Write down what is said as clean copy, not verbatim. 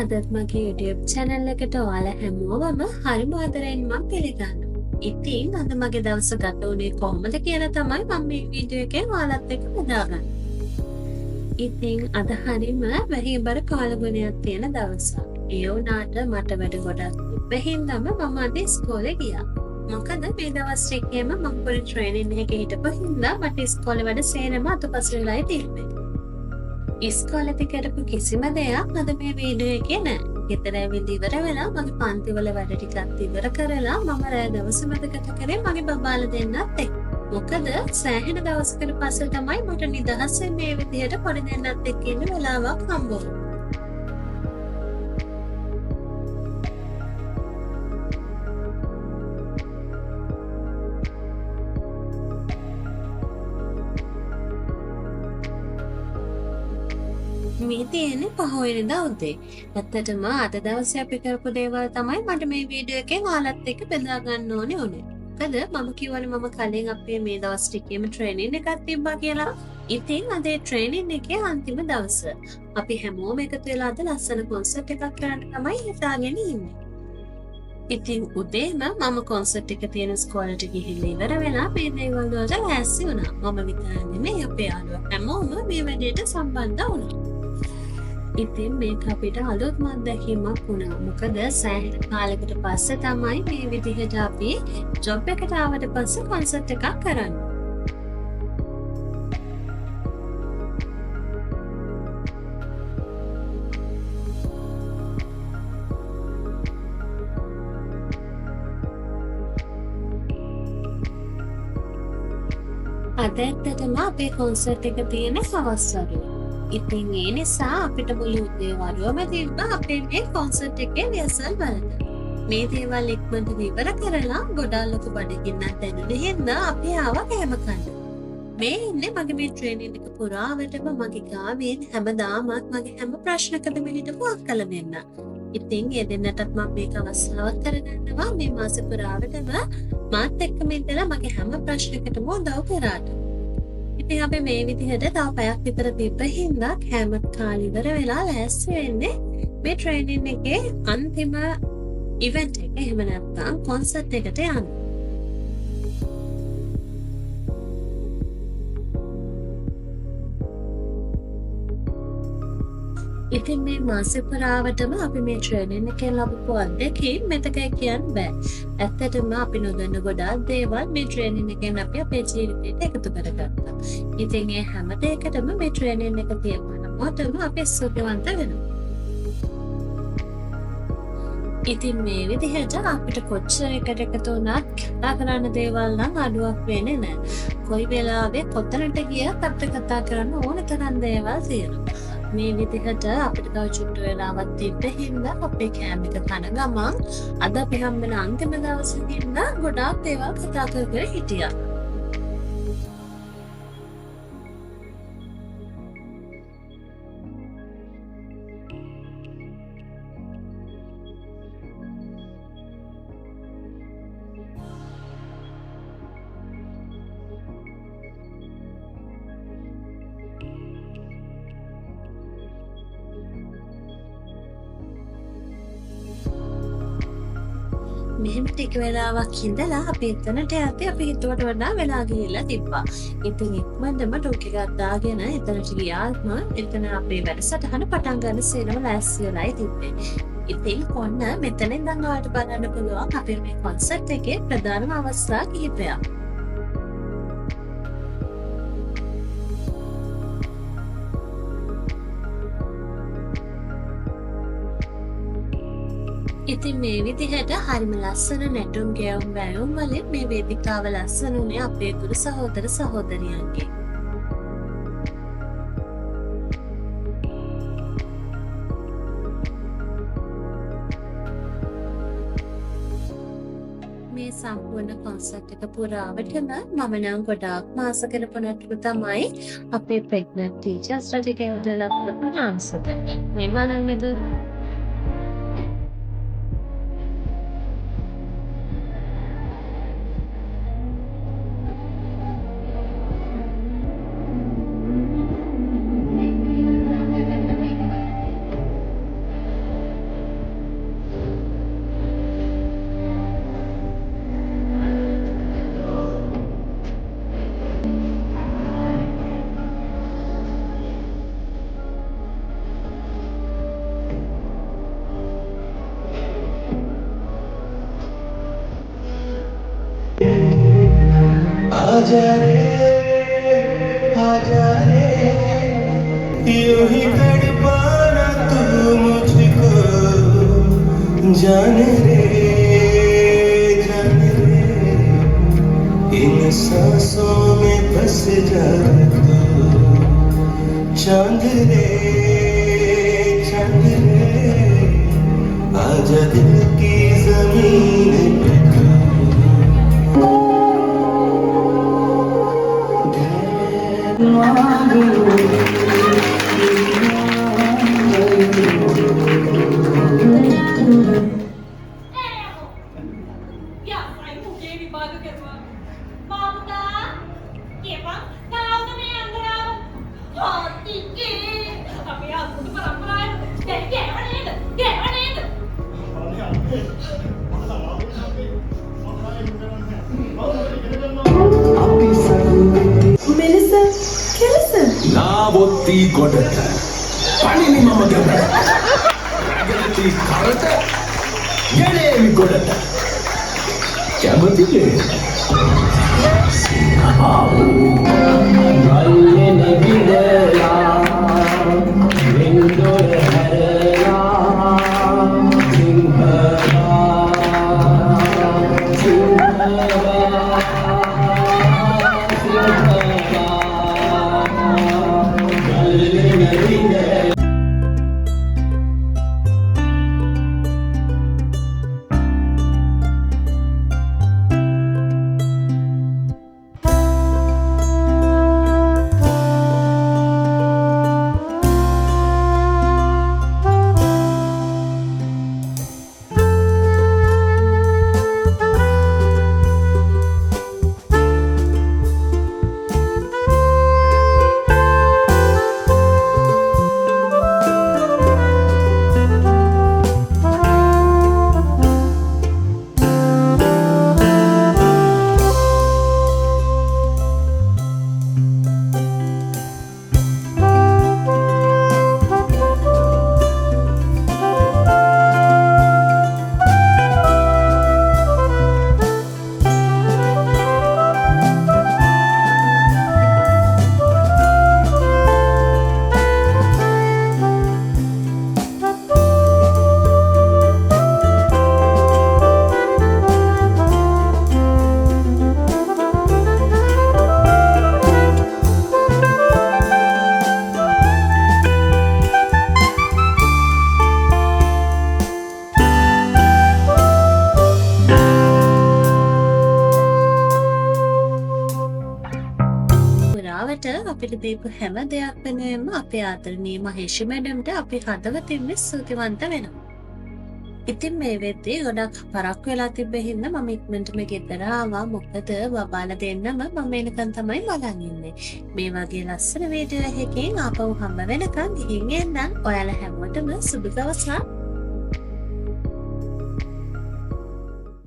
අදත් මගේ YouTube channel එකට ඔයාලා හැමෝම හරිම ආදරෙන් මම පිළිගන්නවා. ඉතින් අද මගේ දවස ගත වුණේ කොහොමද කියලා තමයි මම මේ වීඩියෝ එකෙන් ඔයාලත් එක්ක බෙදාගන්නේ. ඉතින් අද හරිම වැහිබර කාලගුණයක් තියෙන දවසක්. ඒ වුණාට මට වැඩ ගොඩක් තිබ්බ හින්දාම මම අද ඉස්කෝලේ ගියා. මොකද මේ දවස් ටිකේම මම පොඩි ට්‍රේනින් එකක හිටපු හින්දා මට ඉස්කෝලේ වැඩ සේරම අතපසු වෙලායි තිබ්බේ. ඉස්කෝලේදී කරපු කිසිම දෙයක් අද මේ වීඩියෝ එකේ නෑ. ගෙදර ඇවිල්ලා ඉවර වෙලා මගේ පන්තිවල වැඩ ටිකක් ඉවර කරලා මම රෑ දවස මතකට කරේ මගේ බබාලා දෙන්නත් එක්ක. මොකද සෑහෙන දවසකට පස්සේ තමයි මට නිදහසෙන් මේ විදිහට පොඩි දෙන්නත් එක්ක ඉන්න වෙලාවක් හම්බ වුනේ. මේ තියෙන්නේ පහවෙනිදා උදේ. ඇත්තටම අද දවසේ අපි කරපු දේවල් තමයි මට මේ වීඩියෝ එකෙන් ඔයාලත් එක්ක බෙදා ගන්න ඕනේ උනේ. මොකද මම කියවනේ මම කලින් අපේ මේ දවස් ටිකේම ට්‍රේනින් එකක් තිබ්බා කියලා. ඉතින් අද ඒ ට්‍රේනින් එකේ අන්තිම දවස. අපි හැමෝම එකතු වෙලා අද ලස්සන කොන්සර්ට් එකක් කරන්න තමයි හිතාගෙන ඉන්නේ. ඉතින් උදේම මම කොන්සර්ට් එක තියෙන ස්කෝලේට ගිහිල්ලා ඉවර වෙලා මේ දේවල් වලට ලෑස්ති වුණා. මම විතරක් නෙමෙයි අපේ යාළුවෝ හැමෝම මේ වැඩේට සම්බන්ධ වුණා. ඉතින් මේක අපිට අලුත්ම අත්දැකීමක් වුණා. මොකද සෑහෙන කාලයකට පස්සේ තමයි මේ විදිහට අපි ජොබ් එකට ආවට පස්සේ කොන්සර්ට් එකක් කරන්නේ. අද ඇත්තටම අපේ කොන්සර්ට් එක තියෙන හවස් වරුවේ. ඉතින් ඒ නිසා අපිට මුළු උදේ වරුවම තිබ්බ අපේ මේ කොන්සර්ට් එකේ රියසල් වලට. මේ දේවල් ඉක්මනට ඉවර කරලා ගොඩාක් ලොකු බඩගින්නක් දැනුනේ හින්දා අපි ආවා කෑම කන්න. මේ ඉන්නේ මගේ මේ ට්‍රේනින් එක පුරාවටම මගේ ගාවෙන් හැමදාමත් මගේ හැම ප්‍රශ්නකටම හිටපු අක්කලා දෙන්න. ඉතින් ඒ දෙන්නටත් මම මේක අවස්ථාවක් කරගන්නවා මේ මාස පුරාවටම මාත් එක්කම ඉඳලා මගේ හැම ප්‍රශ්නකටම උදව් කරාට. ඉතින් අපි මේ විදිහට තව පැයක් විතර තිබ්බ හින්දා කෑමත් කාලේ ඉවර වෙලා ලෑස්ති වෙන්නේ මේ ට්‍රේනින් එකේ අන්තිම ඉවෙන්ට් එක එහෙම නැත්නම් කොන්සර්ට් එකට යන්න. ඉතින් මේ මාසෙ පුරාවටම අපි මේ ට්‍රේනින් එකෙන් ලැබපු අත්දැකීම් මෙතකයි කියන්න බෑ. ඇත්තටම අපි නොදන්න ගොඩාක් දේවල් මේ ට්‍රේනින් එකෙන් අපි අපේ ජීවිතේට එකතු කරගත්තා. ඉතින් ඒ හැම දෙයකටම මේ ට්‍රේනින් එක තියෙනකොටම අපි සුඛවන්ත වෙනවා. ඉතින් මේ විදිහට අපිට කොච්චර එකට එකතු වුණත් කතා කරන්න දේවල් නම් අඩුවක් වෙන්නේ නැහැ. කොයි වෙලාවෙ කොතනට ගියත් අපිට කතා කරන්න ඕන තරම් දේවල් තියෙනවා. මේ විදිහට අපිට තව චුට්ට වෙලාවක් තිබ්බ හින්දා අපේ කෑම එක කන ගමන් අද අපි හම්බෙන අන්තිම දවසේ හින්දා ගොඩාක් දේවල් කතා කර කර හිටියා. මෙහෙම ටික වෙලාවක් ඉඳලා අපි එතනට යද්දී අපි හිතුවට වඩා වෙලා ගිහිල්ලා තිබ්බා. ඉතින් ඉක්මනටම ටෝක් එකක් දාගෙන එතනට ගියාම එතන අපේ වැඩසටහන පටන් ගන්න සේනම ලෑස්ති වෙලායි තිබ්බේ. ඉතින් ඔන්න මෙතන ඉඳන් ඔයාලට බලන්න පුළුවන් අපේ මේ කොන්සර්ට් එකේ ප්‍රධානම අවස්ථා කිහිපයක්. ඉතින් මේ විදිහට හරිම ලස්සන නැටුම් ගැයුම් වැයුම් වලින් මේ වේදිකාව ලස්සන උනේ අපේ ගුරු සහෝදර සහෝදරියන්ගේ. මේ සම්පූර්ණ කොන්සර්ට් එක පුරාවටම මම නම් ගොඩාක් මාස කරපු නටුව තමයි අපේ ප්‍රෙග්නන්ට් ටීචර්ස් ටික ඉඳලා කරපු ඩාන්ස් එක. මේ බලන්නද आजा रे आजा रे यूं ही तड़पाना तू मुझको जान रे इन सांसों में बस जा तू चांद रे आजा दिल की जमीन पे Biasanya mungkin di baju kerja. Mau tak? Ya bang, kau tuh yang berapa? Hati ke? Tapi aku tuh perang-perang. Jadi gimana itu? Gimana itu? Melissa, Kelsa. නාවොත්ති ගොඩට පණිනි මම ගැබ ගැලති කරට ගෙනේවි ගොඩට කැමතිනේ गल्ले नबिदला विंदोर हरला පුරාවට අපිට දීපු හැම දෙයක් වෙනුවෙන්ම අපේ ආදරණීය මහේෂි මැඩම්ට අපි හදවතින්ම ස්තුතිවන්ත වෙනවා. ඉතින් මේ වෙද්දී ගොඩක් පරක් වෙලා තිබ්බ හින්දා මම ඉක්මනටම ගෙදර ආවා. මොකද බබාලා දෙන්නම මම එනකන් තමයි බලන් ඉන්නේ. මේ වගේ ලස්සන වීඩියෝ එකකින් ආපහු හම්බ වෙනකන් ගිහින් එන්නම්. ඔයාලා හැමෝටම සුබ දවසක්.